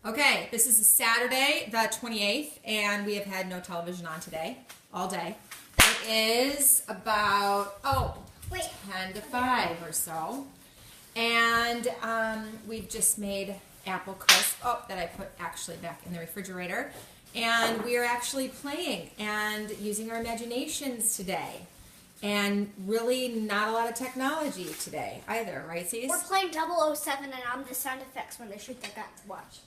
Okay, this is Saturday, the 28th, and we have had no television on today, all day. It is about, 10 to 5 or so. And we've just made apple crisp, that I put actually back in the refrigerator. And we are actually playing and using our imaginations today. And really not a lot of technology today either, right, Cease? We're playing 007 and I'm the sound effects when they shoot the gun. Watch.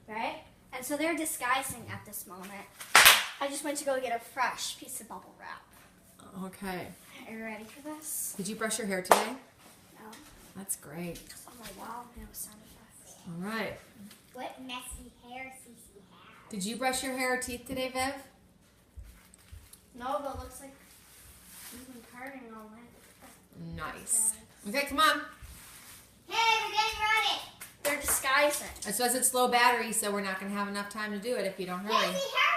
Right? And so they're disguising at this moment. I just went to go get a fresh piece of bubble wrap. Okay. Are you ready for this? Did you brush your hair today? No. That's great. Oh my wow, no sound effects. All right. What messy hair Cece has. Did you brush your hair or teeth today, Viv? No, but it looks like you've been parting all night. Nice. Okay, come on. Hey, we're getting ready. They're disguising. It says it's low battery, so we're not going to have enough time to do it if you don't hurry. Casey, hurry.